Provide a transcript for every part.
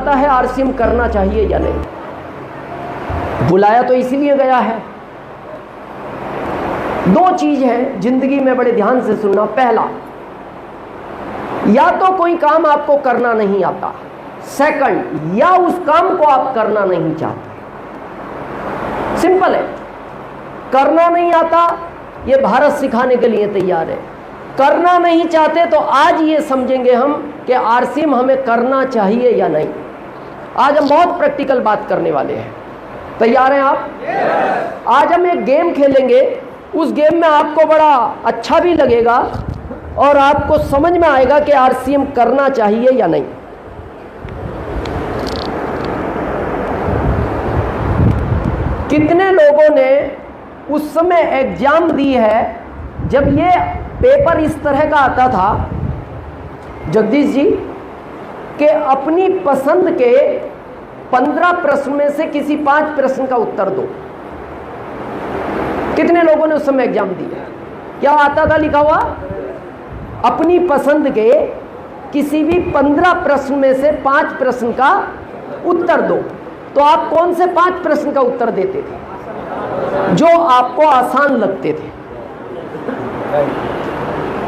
आता है आरसीएम करना चाहिए या नहीं। बुलाया तो इसीलिए गया है। दो चीज है जिंदगी में, बड़े ध्यान से सुनना। पहला, या तो कोई काम आपको करना नहीं आता, सेकंड, या उस काम को आप करना नहीं चाहते। सिंपल है। करना नहीं आता, ये भारत सिखाने के लिए तैयार है। करना नहीं चाहते तो आज ये समझेंगे हम कि आरसीएम हमें करना चाहिए या नहीं। आज हम बहुत प्रैक्टिकल बात करने वाले हैं। तैयार हैं आप? आज हम एक गेम खेलेंगे। उस गेम में आपको बड़ा अच्छा भी लगेगा और आपको समझ में आएगा कि आरसीएम करना चाहिए या नहीं। कितने लोगों ने उस समय एग्जाम दी है जब ये पेपर इस तरह का आता था, जगदीश जी, कि अपनी पसंद के 15 प्रश्न में से किसी 5 प्रश्न का उत्तर दो। कितने लोगों ने उस समय एग्जाम दिया? क्या आता था लिखा हुआ? अपनी पसंद के किसी भी 15 प्रश्न में से 5 प्रश्न का उत्तर दो। तो आप कौन से 5 प्रश्न का उत्तर देते थे जो आपको आसान लगते थे?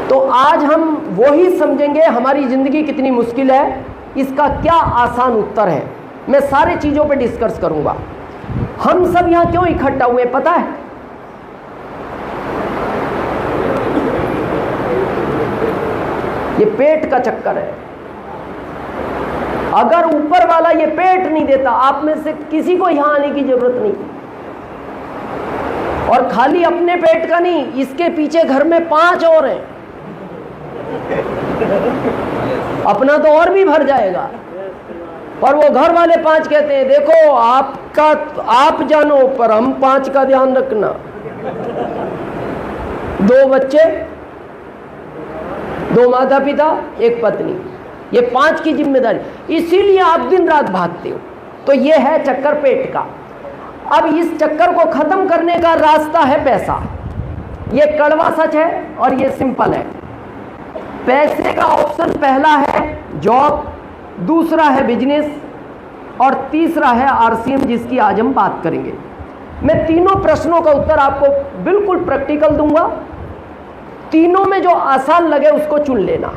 तो आज हम वही समझेंगे हमारी जिंदगी कितनी मुश्किल है, इसका क्या आसान उत्तर है। मैं सारे चीजों पे डिस्कस करूंगा। हम सब यहां क्यों इकट्ठा हुए पता है? ये पेट का चक्कर है। अगर ऊपर वाला ये पेट नहीं देता, आप में से किसी को यहां आने की जरूरत नहीं। और खाली अपने पेट का नहीं, इसके पीछे घर में 5 और हैं। अपना तो और भी भर जाएगा, पर वो घर वाले 5 कहते हैं देखो आपका आप जानो पर हम 5 का ध्यान रखना। 2 बच्चे, 2 माता पिता, 1 पत्नी, ये 5 की जिम्मेदारी। इसीलिए आप दिन रात भागते हो। तो ये है चक्कर पेट का। अब इस चक्कर को खत्म करने का रास्ता है पैसा। ये कड़वा सच है और ये सिंपल है। पैसे का ऑप्शन पहला है जॉब, दूसरा है बिजनेस और तीसरा है आरसीएम, जिसकी आज हम बात करेंगे। मैं तीनों प्रश्नों का उत्तर आपको बिल्कुल प्रैक्टिकल दूंगा। तीनों में जो आसान लगे उसको चुन लेना।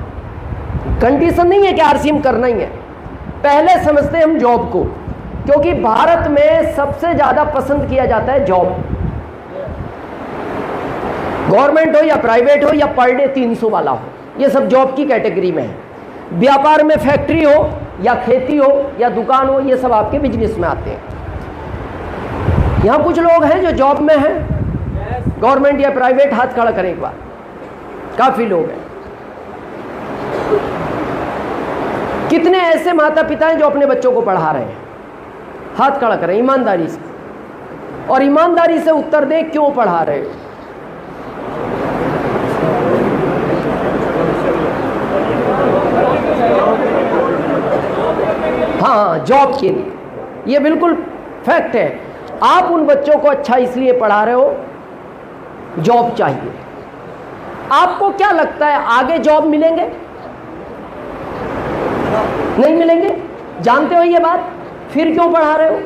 कंडीशन नहीं है कि आरसीएम करना ही है। पहले समझते हैं हम जॉब को, क्योंकि भारत में सबसे ज्यादा पसंद किया जाता है जॉब। गवर्नमेंट हो या प्राइवेट हो या पर डे 300 वाला हो, ये सब जॉब की कैटेगरी में है। व्यापार में फैक्ट्री हो या खेती हो या दुकान हो, ये सब आपके बिजनेस में आते हैं। यहां कुछ लोग हैं जो जॉब में हैं, गवर्नमेंट या प्राइवेट, हाथ खड़ा करें एक बार। काफी लोग हैं। कितने ऐसे माता पिता हैं जो अपने बच्चों को पढ़ा रहे हैं? हाथ खड़ा करें ईमानदारी से, और ईमानदारी से उत्तर दें क्यों पढ़ा रहे हो। हाँ, जॉब के लिए। ये बिल्कुल फैक्ट है। आप उन बच्चों को अच्छा इसलिए पढ़ा रहे हो, जॉब चाहिए। आपको क्या लगता है आगे जॉब मिलेंगे? नहीं मिलेंगे। जानते हो ये बात? फिर क्यों पढ़ा रहे हो?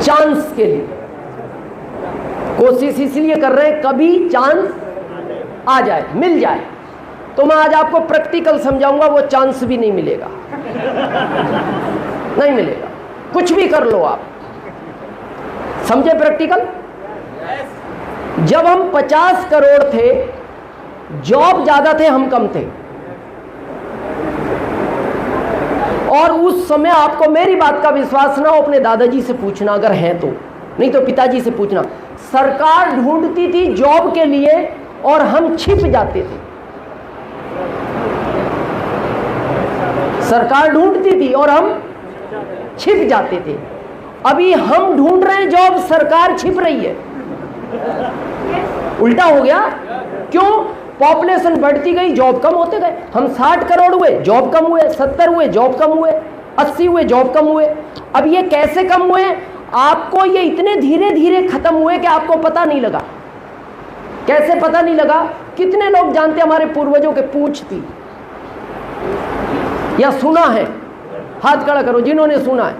चांस के लिए कोशिश इसलिए कर रहे हैं कभी चांस आ जाए, मिल जाए। तो मैं आज आपको प्रैक्टिकल समझाऊंगा, वो चांस भी नहीं मिलेगा। नहीं मिलेगा। कुछ भी कर लो आप। समझे प्रैक्टिकल? जब हम 50 करोड़ थे, जॉब ज्यादा थे, हम कम थे। और उस समय आपको मेरी बात का विश्वास ना हो, अपने दादाजी से पूछना अगर हैं तो, नहीं तो पिताजी से पूछना। सरकार ढूंढती थी जॉब के लिए और हम छिप जाते थे। सरकार ढूंढती थी और हम छिप जाते थे। अभी हम ढूंढ रहे हैं जॉब, सरकार छिप रही है। उल्टा हो गया। क्यों? पॉपुलेशन बढ़ती गई, जॉब कम होते गए। हम 60 करोड़ हुए, जॉब कम हुए, 70 हुए, जॉब कम हुए, 80 हुए, जॉब कम हुए। अब ये कैसे कम हुए? आपको ये इतने धीरे धीरे खत्म हुए कि आपको पता नहीं लगा। कैसे पता नहीं लगा? कितने लोग जानते हैं हमारे पूर्वजों के पूंछ थी, या सुना है? हाथ खड़ा करो जिन्होंने सुना है।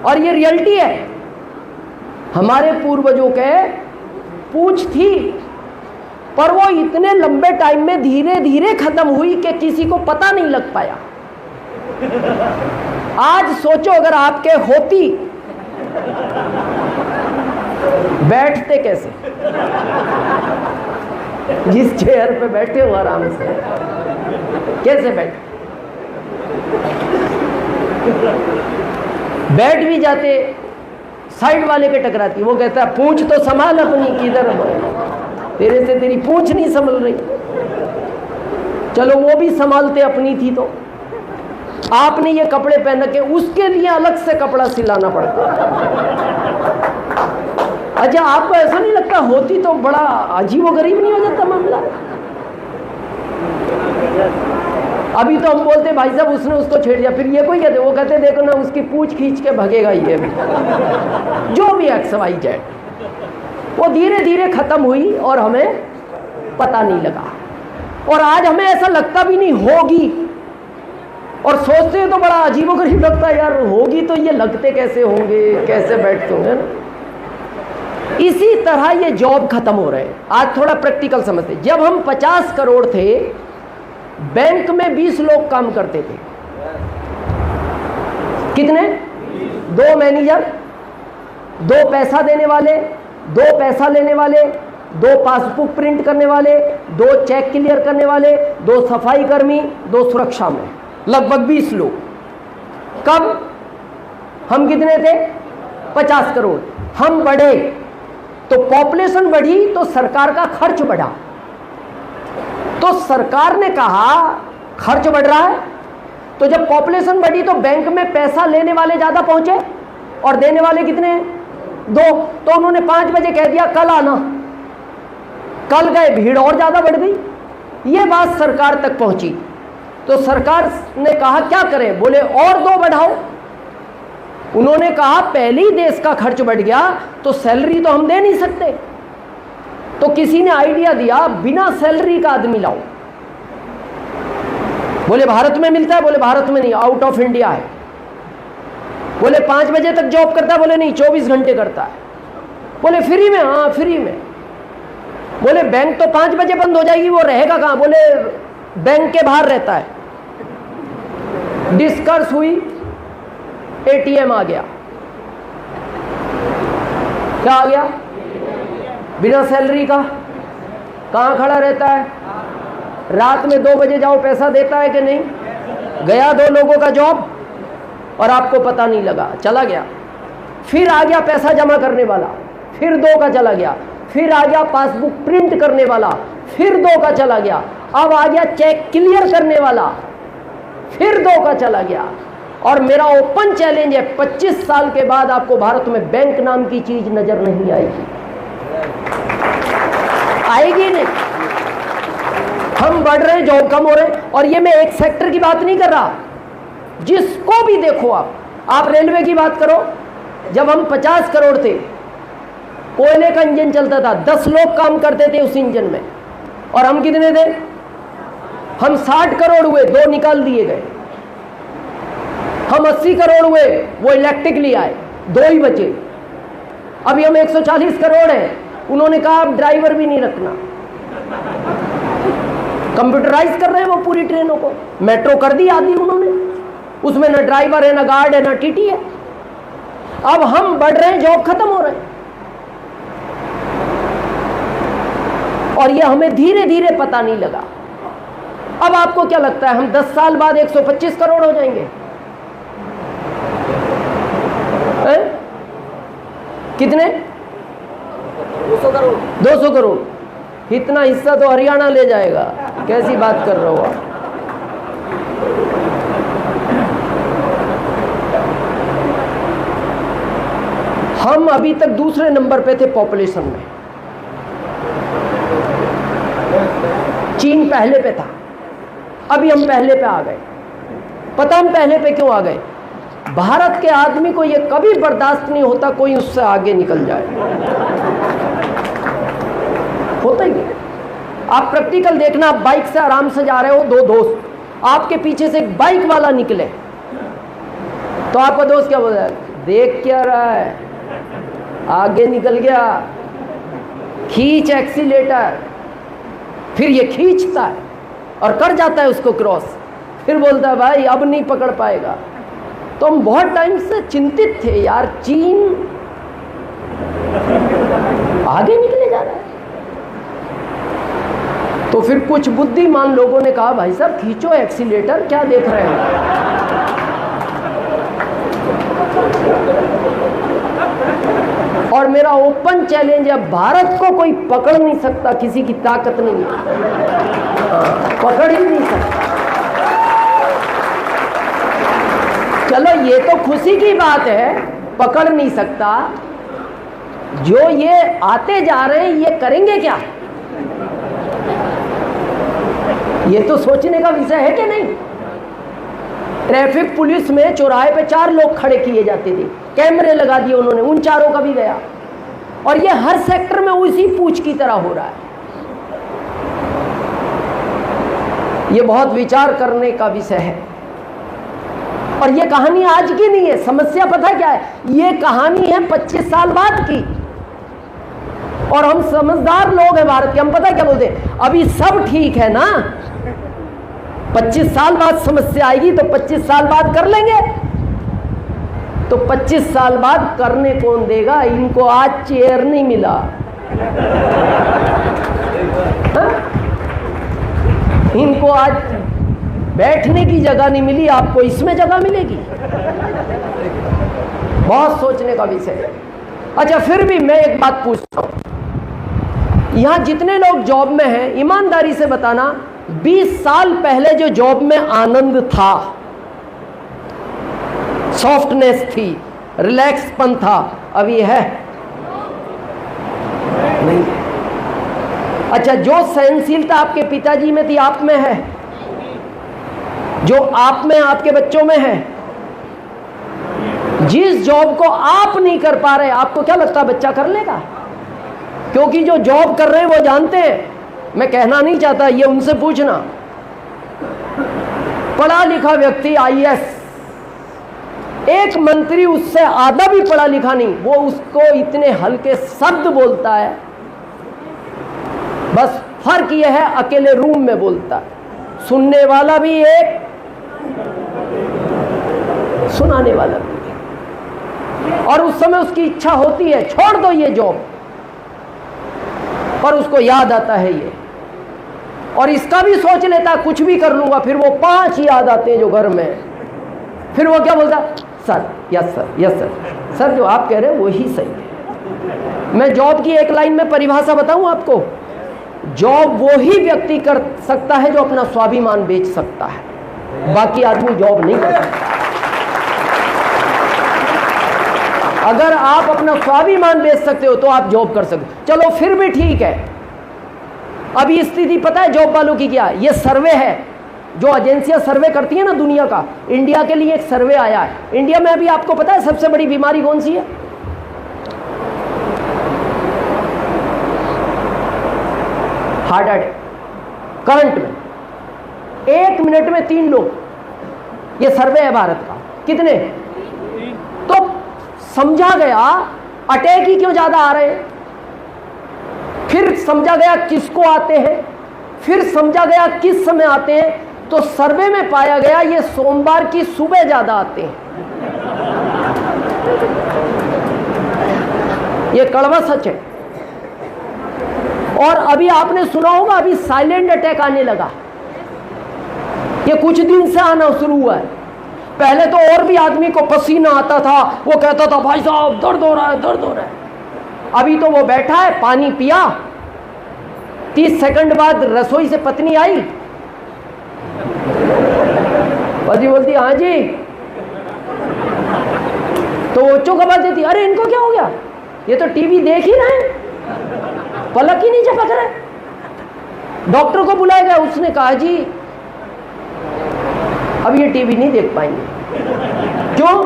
और ये रियलिटी है, हमारे पूर्वजों के पूंछ थी, पर वो इतने लंबे टाइम में धीरे धीरे खत्म हुई कि किसी को पता नहीं लग पाया। आज सोचो अगर आपके होती, बैठते कैसे? जिस चेयर पे बैठे हो आराम से, कैसे बैठ भी जाते, साइड वाले के टकराती, वो कहता है पूंछ तो संभाल अपनी, किधर तेरे से तेरी पूंछ नहीं संभल रही। चलो वो भी संभालते अपनी थी, तो आपने ये कपड़े पहन के उसके लिए अलग से कपड़ा सिलाना पड़ता। अच्छा, आपको ऐसा नहीं लगता होती तो बड़ा अजीबोगरीब नहीं हो जाता मामला? अभी तो हम बोलते भाई साहब उसने उसको छेड़ दिया, फिर ये कोई कहते, वो कहते देखो ना उसकी पूंछ खींच के भगेगा ये भी। जो भी एक्स वाई जेड, वो धीरे धीरे खत्म हुई और हमें पता नहीं लगा। और आज हमें ऐसा लगता भी नहीं होगी, और सोचते हैं तो बड़ा अजीबोगरीब लगता है, यार होगी तो ये लगते कैसे होंगे, कैसे बैठते होंगे ना। इसी तरह ये जॉब खत्म हो रहे हैं। आज थोड़ा प्रैक्टिकल समझते। जब हम 50 करोड़ थे, बैंक में 20 लोग काम करते थे। कितने? 2 मैनेजर, 2 पैसा देने वाले, 2 पैसा लेने वाले, 2 पासबुक प्रिंट करने वाले, 2 चेक क्लियर करने वाले, 2 सफाई कर्मी, 2 सुरक्षा में, लगभग 20 लोग। कब? हम कितने थे? 50 करोड़। हम बढ़े तो पॉपुलेशन बढ़ी तो सरकार का खर्च बढ़ा। तो सरकार ने कहा खर्च बढ़ रहा है, तो जब पॉपुलेशन बढ़ी तो बैंक में पैसा लेने वाले ज्यादा पहुंचे और देने वाले कितने हैं? 2। तो उन्होंने 5 बजे कह दिया कल आना। कल गए, भीड़ और ज्यादा बढ़ गई। ये बात सरकार तक पहुंची तो सरकार ने कहा क्या करें? बोले और 2 बढ़ाओ। उन्होंने कहा पहले ही देश का खर्च बढ़ गया तो सैलरी तो हम दे नहीं सकते। तो किसी ने आइडिया दिया बिना सैलरी का आदमी लाओ। बोले भारत में मिलता है? बोले भारत में नहीं, आउट ऑफ इंडिया है। बोले 5 बजे तक जॉब करता है? बोले नहीं, 24 घंटे करता है। बोले फ्री में? हाँ फ्री में। बोले बैंक तो 5 बजे बंद हो जाएगी, वो रहेगा कहाँ? बोले बैंक के बाहर रहता है। डिस्कस हुई, एटीएम आ गया। क्या आ गया? बिना सैलरी का। कहाँ खड़ा रहता है? रात में 2 बजे जाओ, पैसा देता है कि नहीं? गया 2 लोगों का जॉब और आपको पता नहीं लगा, चला गया। फिर आ गया पैसा जमा करने वाला, फिर 2 का चला गया। फिर आ गया पासबुक प्रिंट करने वाला, फिर 2 का चला गया। अब आ गया चेक क्लियर करने वाला, फिर 2 का चला गया। और मेरा ओपन चैलेंज है 25 साल के बाद आपको भारत में बैंक नाम की चीज नजर नहीं आएगी। आएगी नहीं। हम बढ़ रहे हैं, जॉब कम हो रहे हैं। और ये मैं एक सेक्टर की बात नहीं कर रहा, जिसको भी देखो आप रेलवे की बात करो। जब हम 50 करोड़ थे, कोयले का इंजन चलता था, 10 लोग काम करते थे उस इंजन में। और हम कितने थे? हम 60 करोड़ हुए, 2 निकाल दिए गए। हम 80 करोड़ हुए, वो इलेक्ट्रिक ले आए, 2 ही बचे। अभी हम 140 करोड़ हैं, उन्होंने कहा अब ड्राइवर भी नहीं रखना। कंप्यूटराइज कर रहे हैं वो पूरी ट्रेनों को। मेट्रो कर दी आदि उन्होंने, उसमें ना ड्राइवर है, ना गार्ड है, ना टीटी है। अब हम बढ़ रहे हैं, जॉब खत्म हो रहे हैं। और ये हमें धीरे धीरे पता नहीं लगा। अब आपको क्या लगता है हम 10 साल बाद 125 करोड़ हो जाएंगे? कितने? 200 करोड़। 200 करोड़। इतना हिस्सा तो हरियाणा ले जाएगा। कैसी बात कर रहे हो आप? हम अभी तक दूसरे नंबर पे थे पॉपुलेशन में। चीन पहले पे था, अभी हम पहले पे आ गए। पता हम पहले पे क्यों आ गए? भारत के आदमी को यह कभी बर्दाश्त नहीं होता कोई उससे आगे निकल जाए। होता ही नहीं। आप प्रैक्टिकल देखना, आप बाइक से आराम से जा रहे हो, दो दोस्त, आपके पीछे से एक बाइक वाला निकले तो आपका दोस्त क्या बोल रहा है? देख क्या रहा है, आगे निकल गया, खींच एक्सीलेटर। फिर ये खींचता है और कर जाता है उसको क्रॉस, फिर बोलता है भाई अब नहीं पकड़ पाएगा। तो हम बहुत टाइम से चिंतित थे यार, चीन आगे निकले जा रहा है। तो फिर कुछ बुद्धिमान लोगों ने कहा भाई साहब खींचो एक्सीलेटर, क्या देख रहे हैं। और मेरा ओपन चैलेंज है, भारत को कोई पकड़ नहीं सकता, किसी की ताकत नहीं है, पकड़ ही नहीं सकता। चलो ये तो खुशी की बात है, पकड़ नहीं सकता, जो ये आते जा रहे हैं ये करेंगे क्या, ये तो सोचने का विषय है कि नहीं। ट्रैफिक पुलिस में चौराहे पे 4 लोग खड़े किए जाते थे, कैमरे लगा दिए उन्होंने, उन चारों का भी गया। और ये हर सेक्टर में उसी पूछ की तरह हो रहा है। ये बहुत विचार करने का विषय है। और ये कहानी आज की नहीं है, समस्या पता क्या है, ये कहानी है 25 साल बाद की। और हम समझदार लोग हैं भारत के, हम पता क्या बोलते हैं, अभी सब ठीक है ना, 25 साल बाद समस्या आएगी तो 25 साल बाद कर लेंगे। तो 25 साल बाद करने कौन देगा, इनको आज चेयर नहीं मिला, हाँ? इनको आज बैठने की जगह नहीं मिली, आपको इसमें जगह मिलेगी। बहुत सोचने का विषय है। अच्छा फिर भी मैं एक बात पूछता हूं, यहां जितने लोग जॉब में हैं, ईमानदारी से बताना, 20 साल पहले जो जॉब में आनंद था, सॉफ्टनेस थी, रिलैक्सपन था, अब ये है नहीं। अच्छा जो सहनशीलता आपके पिताजी में थी, आप में है, जो आप में आपके बच्चों में है। जिस जॉब को आप नहीं कर पा रहे, आपको क्या लगता है बच्चा कर लेगा? क्योंकि जो जॉब कर रहे हैं वो जानते हैं, मैं कहना नहीं चाहता, ये उनसे पूछना। पढ़ा लिखा व्यक्ति IAS, एक मंत्री उससे आधा भी पढ़ा लिखा नहीं, वो उसको इतने हल्के शब्द बोलता है, बस फर्क यह है अकेले रूम में बोलता है, सुनने वाला भी एक, सुनाने वाला भी। और उस समय उसकी इच्छा होती है छोड़ दो ये जॉब, पर उसको याद आता है ये, और इसका भी सोच लेता कुछ भी कर लूंगा, फिर वो 5 याद आते हैं जो घर में। फिर वो क्या बोलता, sir yes sir yes sir, sir जो आप कह रहे हैं वो ही सही है। मैं जॉब की एक लाइन में परिभाषा बताऊं आपको, जॉब वो ही व्यक्ति कर सकता है जो अपना स्वाभिमान बेच सकता है, बाकी आदमी जॉब नहीं कर सकता। अगर आप अपना स्वाभिमान बेच सकते हो तो आप जॉब कर सकते हो। चलो फिर भी ठीक है, अभी स्थिति पता है जॉब वालों की क्या है, ये सर्वे है जो एजेंसियां सर्वे करती है ना दुनिया का, इंडिया के लिए एक सर्वे आया है। इंडिया में अभी आपको पता है सबसे बड़ी बीमारी कौन सी है? Heart attack. करंट में 1 मिनट में 3 लोग, ये सर्वे है भारत का। कितने? तो समझा गया अटैक ही क्यों ज्यादा आ रहे हैं, फिर समझा गया किसको आते हैं, फिर समझा गया किस समय आते हैं। तो सर्वे में पाया गया ये सोमवार की सुबह ज्यादा आते हैं। ये कड़वा सच है। और अभी आपने सुना होगा अभी साइलेंट अटैक आने लगा, ये कुछ दिन से आना शुरू हुआ है। पहले तो और भी आदमी को पसीना आता था, वो कहता था भाई साहब दर्द हो रहा है, दर्द हो रहा है। अभी तो वो बैठा है, पानी पिया, 30 सेकंड बाद रसोई से पत्नी आई, पति बोलती हाँ जी, तो वो चुप आवाज देती, अरे इनको क्या हो गया, ये तो टीवी देख ही रहे हैं, पलक ही नहीं झपक रहे। डॉक्टर को बुलाया गया, उसने कहा जी अब ये टीवी नहीं देख पाएंगे। क्यों?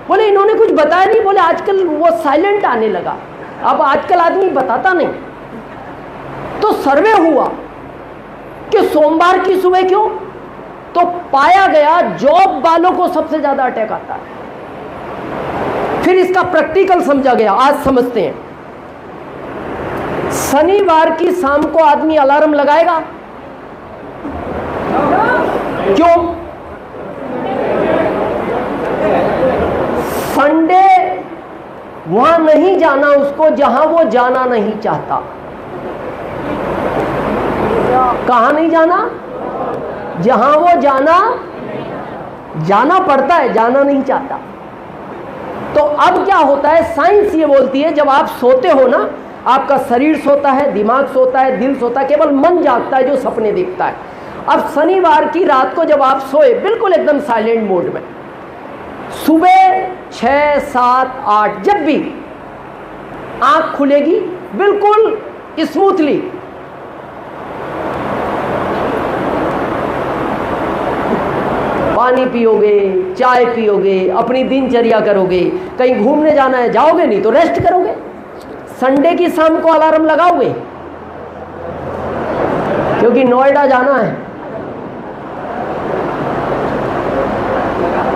बोले इन्होंने कुछ बताया नहीं। बोले आजकल वो साइलेंट आने लगा, अब आजकल आदमी बताता नहीं। तो सर्वे हुआ कि सोमवार की सुबह क्यों, तो पाया गया जॉब वालों को सबसे ज्यादा अटैक आता है। फिर इसका प्रैक्टिकल समझा गया, आज समझते हैं। शनिवार की शाम को आदमी अलार्म लगाएगा, क्यों? संडे वहां नहीं जाना उसको जहां वो जाना नहीं चाहता। कहां नहीं जाना? जहां वो जाना पड़ता है, जाना नहीं चाहता। तो अब क्या होता है, साइंस ये बोलती है, जब आप सोते हो ना, आपका शरीर सोता है, दिमाग सोता है, दिल सोता है, केवल मन जागता है जो सपने देखता है। अब शनिवार की रात को जब आप सोए बिल्कुल एकदम साइलेंट मोड में, सुबह 6, 7, 8 जब भी आंख खुलेगी बिल्कुल स्मूथली, पानी पियोगे, चाय पियोगे, अपनी दिनचर्या करोगे, कहीं घूमने जाना है जाओगे, नहीं तो रेस्ट करोगे। संडे की शाम को अलार्म लगाओगे क्योंकि नोएडा जाना है,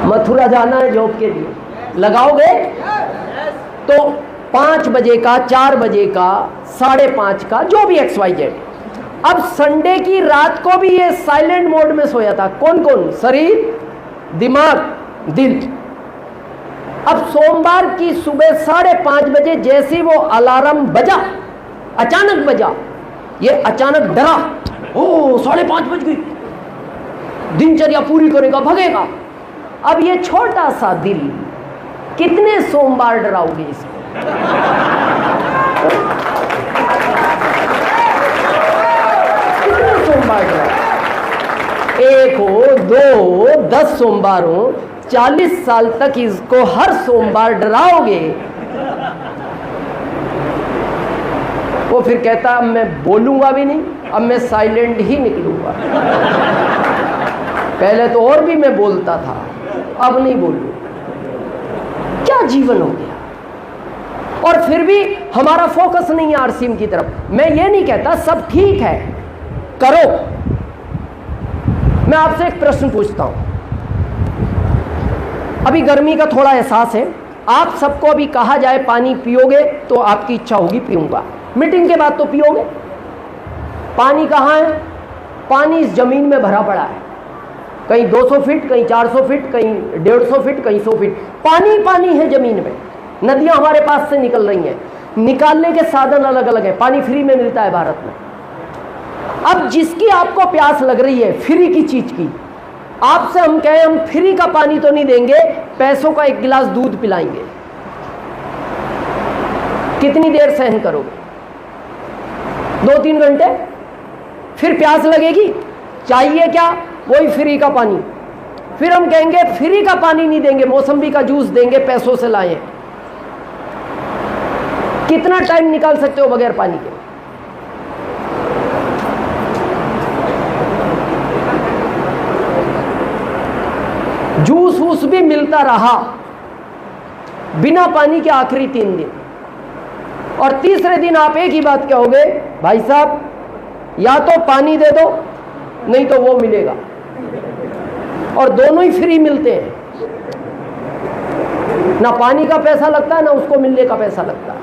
मथुरा जाना है जॉब के लिए, लगाओगे तो 5 बजे का, 4 बजे का, 5:30 का, जो भी XYZ। अब संडे की रात को भी ये साइलेंट मोड में सोया था। कौन कौन? शरीर, दिमाग, दिल। अब सोमवार की सुबह 5:30 बजे जैसे वो अलार्म बजा, अचानक बजा, ये अचानक डरा, ओ 5:30 बज गई, दिनचर्या पूरी करेगा, भगेगा। अब ये छोटा सा दिल कितने सोमवार डराओगे इसको? कितने सोमवार डराओगे? 1 हो, 2 हो, 10 सोमवार हो, 40 साल तक इसको हर सोमवार डराओगे। वो फिर कहता अब मैं बोलूंगा भी नहीं, अब मैं साइलेंट ही निकलूंगा। पहले तो और भी मैं बोलता था, अब नहीं बोलूं। क्या जीवन हो गया। और फिर भी हमारा फोकस नहीं है आरसीएम की तरफ। मैं ये नहीं कहता सब ठीक है, करो। मैं आपसे एक प्रश्न पूछता हूं, अभी गर्मी का थोड़ा एहसास है, आप सबको अभी कहा जाए पानी पियोगे तो आपकी इच्छा होगी पीऊंगा, मीटिंग के बाद तो पियोगे। पानी कहाँ है? पानी इस जमीन में भरा पड़ा है, कहीं 200 फीट, कहीं 400 फीट, कहीं 150 फीट, कहीं 100 फीट, पानी पानी है जमीन में। नदियां हमारे पास से निकल रही हैं, निकालने के साधन अलग अलग हैं, पानी फ्री में मिलता है भारत में। अब जिसकी आपको प्यास लग रही है फ्री की चीज की, आपसे हम कहें हम फ्री का पानी तो नहीं देंगे, पैसों का 1 गिलास दूध पिलाएंगे, कितनी देर सहन करोगे? 2-3 घंटे, फिर प्यास लगेगी, चाहिए क्या? वही फ्री का पानी। फिर हम कहेंगे फ्री का पानी नहीं देंगे, मौसम्बी का जूस देंगे, पैसों से लाएं। कितना टाइम निकाल सकते हो बगैर पानी के? जूस वूस भी मिलता रहा बिना पानी के आखिरी 3 दिन, और तीसरे दिन आप एक ही बात कहोगे, भाई साहब या तो पानी दे दो नहीं तो वो मिलेगा, और दोनों ही फ्री मिलते हैं, ना पानी का पैसा लगता है ना उसको मिलने का पैसा लगता है।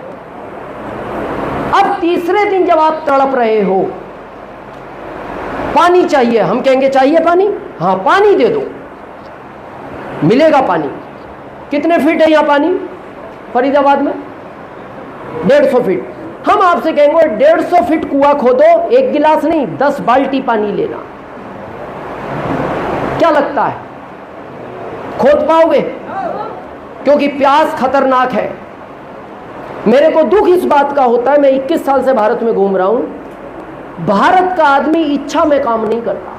अब तीसरे दिन जब आप तड़प रहे हो, पानी चाहिए, हम कहेंगे चाहिए पानी, हाँ पानी दे दो, मिलेगा पानी। कितने फीट है यहाँ पानी फरीदाबाद में? 150 फीट। हम आपसे कहेंगे 150 फीट कुआं खोदो, 1 गिलास नहीं 10 बाल्टी पानी लेना। क्या लगता है खोद पाओगे? क्योंकि प्यास खतरनाक है। मेरे को दुख इस बात का होता है, मैं 21 साल से भारत में घूम रहा हूं, भारत का आदमी इच्छा में काम नहीं करता,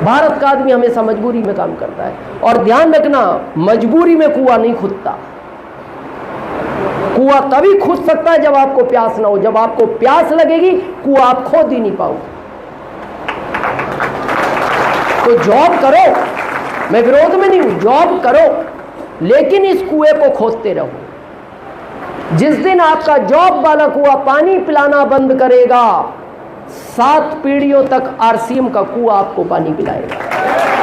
भारत का आदमी हमेशा मजबूरी में काम करता है। और ध्यान रखना, मजबूरी में कुआं नहीं खुदता। कुआं तभी खुद सकता है जब आपको प्यास ना हो। जब आपको प्यास लगेगी कुआं आप खोद ही नहीं पाओगे। तो जॉब करो, मैं विरोध में नहीं हूं, जॉब करो, लेकिन इस कुएं को खोदते रहो। जिस दिन आपका जॉब वाला कुआं पानी पिलाना बंद करेगा, 7 पीढ़ियों तक आरसीएम का कुआं आपको पानी पिलाएगा।